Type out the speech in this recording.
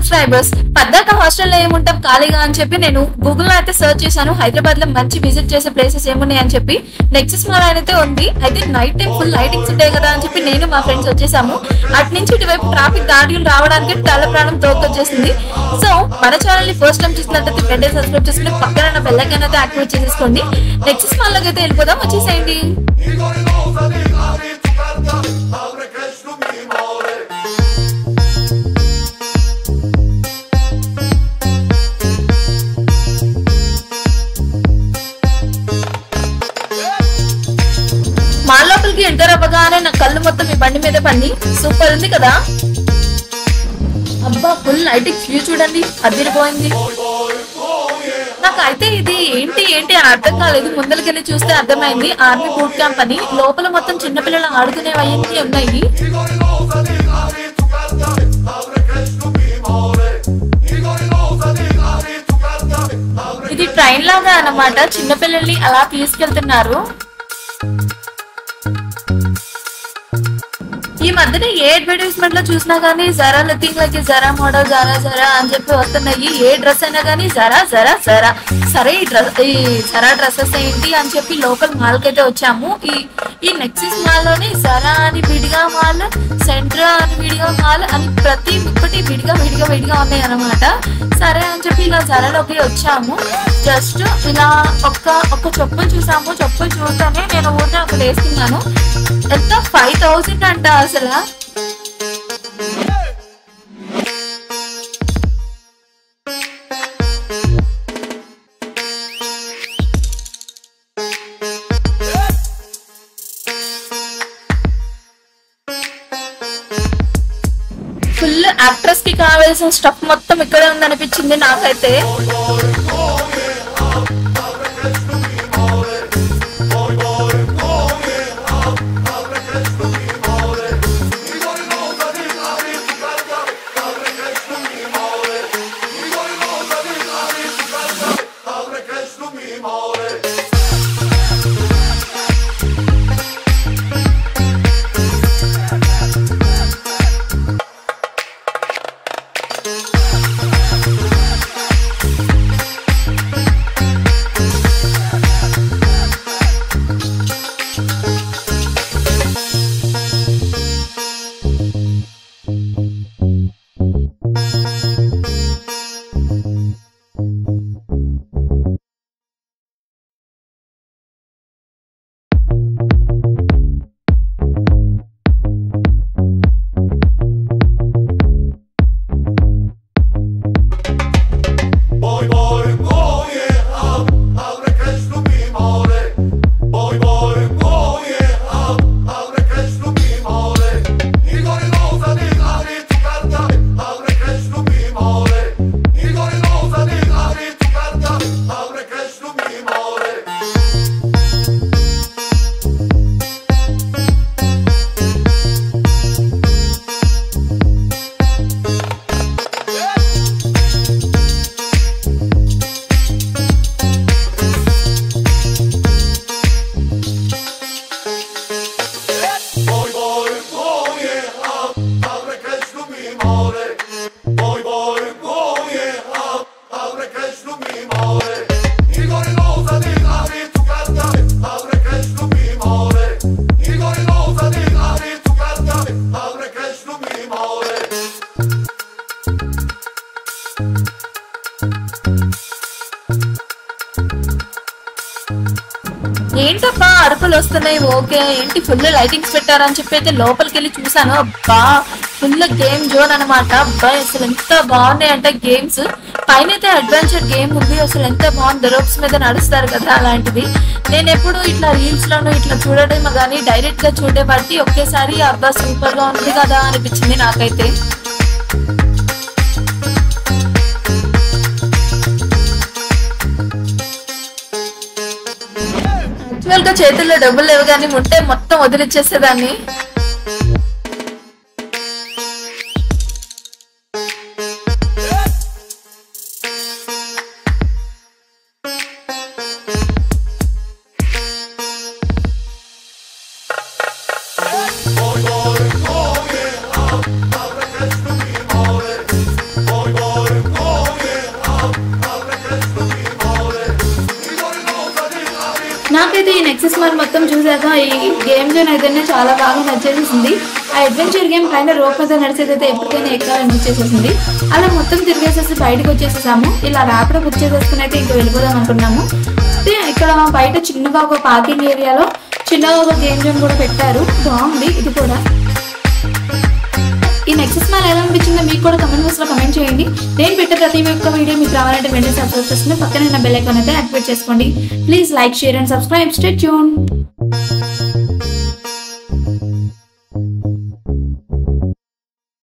Subscribers. పద్దాక హాస్టల్లో ఏముంటాం ఖాళీగా అని చెప్పి నేను గూగుల్లో అయితే సర్చ్ చేశాను హైదరాబాద్ లో మంచి విజిట్ చేసే ప్లేసెస్ ఏమున్నాయి అని చెప్పి. నెక్సెస్ మాల్ అయితే ఉంది. అయితే నైట్ టైం ఫుల్ లైటింగ్స్ ఉంటాయి కదా అని చెప్పి నేను మా ఫ్రెండ్స్ వచ్చేసాము. అటు నుంచి ఇటువైపు ట్రాఫిక్ దాడులు రావడానికి తల ప్రాణం తోకొచ్చేసింది. సో మన ఛానల్ ని ఫస్ట్ టైం చూసినట్లయితే వెంటనే సబ్స్క్రైబ్ చేసుకుని పక్కన బెల్ ఐకాన్ అయితే యాక్టివేట్ చేసేసుకోండి. నెక్సెస్ మాల్ లోకి అయితే వెళ్ళిపోదాం, వచ్చేసేయండి. మాల్ లోపలికి ఎంటర్ అవ్వగానే నా కళ్ళు మొత్తం ఈ బండి మీద పడి సూపర్ ఉంది కదా. అబ్బా ఫుల్ లైటింగ్ వ్యూ చూడండి, అదిరిపోయింది. నాకైతే ఇది ఏంటి ఏంటి అని అర్థం కాలేదు. ముందరికెళ్ళి చూస్తే అర్థమైంది ఆర్మీ బూట్ క్యాంప్ అని. లోపల మొత్తం చిన్నపిల్లలు ఆడుకునేవన్నీ ఉన్నాయి. ఇది ట్రైన్ లాగా అన్నమాట, చిన్నపిల్లల్ని అలా తీసుకెళ్తున్నారు. ఈ మధ్యన ఏ అడ్వర్టైజ్మెంట్ లో చూసినా గానీ జరా లుకింగ్ లైక్ జరా మోడల్ జరా జరా అని చెప్పి వస్తున్నాయి. ఏ డ్రెస్ అయినా గానీ జరా జరా జరా. సరే ఈ జరా డ్రెస్సెస్ ఏంటి అని చెప్పి లోకల్ మాల్ కి అయితే వచ్చాము. ఈ నెక్సెస్ మాల్ లోని జరా అని విడిగా మాల్, సెంట్రా అని విడిగా మాల్ అని ప్రతి ఒక్కటి విడిగా విడిగా విడిగా ఉన్నాయి అన్నమాట. సరే అని చెప్పి ఇలా జరాలోకి వచ్చాము. జస్ట్ ఇలా ఒక్క చెప్పులు చూసాము. చెప్పులు చూస్తేనే నేను ఊరిని అక్కడ వేస్తున్నాను. ఎంత 5000 అంట అసలు. ఫుల్ యాక్ట్రెస్ కి కావాల్సిన స్టఫ్ మొత్తం ఇక్కడే ఉందనిపించింది నాకైతే. ఏంటబ్బా అరుపులు వస్తున్నాయి. ఓకే ఏంటి ఫుల్ లైటింగ్స్ పెట్టారని చెప్పి అయితే లోపలికి వెళ్ళి చూసాను. అబ్బా ఫుల్ గేమ్ జోన్ అనమాట. అబ్బా అసలు ఎంత బాగున్నాయి అంటే గేమ్స్. పైన అయితే అడ్వెంచర్ గేమ్ ఉంది. అసలు ఎంత బాగుంది, రోప్స్ మీద నడుస్తారు కదా అలాంటిది. నేను ఎప్పుడు ఇట్లా రీల్స్ లోను ఇట్లా చూడడం కానీ డైరెక్ట్ గా చూడే బట్టి ఒకేసారి అబ్బా సూపర్ గా ఉంది కదా అనిపించింది నాకైతే. యాక్చువల్ గా చేతుల్లో డబ్బులు లేవు కానీ ఉంటే మొత్తం వదిలిచ్చేసేదాన్ని. boy, boy, oh yeah, abre que es tu mi more. Boy, boy. నాకైతే ఈ నెక్సస్ మాల్ మొత్తం చూసాక ఈ గేమ్ జోన్ అయితేనే చాలా బాగా నచ్చేసేసింది. ఆ అడ్వెంచర్ గేమ్ పైన రోప్ మీద నడిచేదైతే ఎప్పటికైనా ఎక్కాలనిపించేసేసింది. అలా మొత్తం తిరిగేసేసి బయటకు వచ్చేసేసాము. ఇలా ర్యాపిడో బుక్ చేసేసుకుని అయితే ఇంకా వెళ్ళిపోదాం అనుకున్నాము. ఇక్కడ బయట చిన్నగా ఒక పార్కింగ్ ఏరియాలో చిన్నగా ఒక గేమ్ జోన్ కూడా పెట్టారు, బాగుంది ఇది కూడా. ఈ నెక్సస్ మాల్ ఎలా అనిపించిందో మీకు కూడా కమెంట్ బాక్స్ లో కమెంట్ చేయండి. నేను పెట్టే ప్రతి ఒక్క వీడియో మీకు రావాలంటే వెంటనే సబ్స్క్రైబ్ చేసుకుని పక్కన బెల్ ఐకాన్ అయితే యాక్టివేట్ చేసుకోండి. Please like, share and subscribe. Stay tune.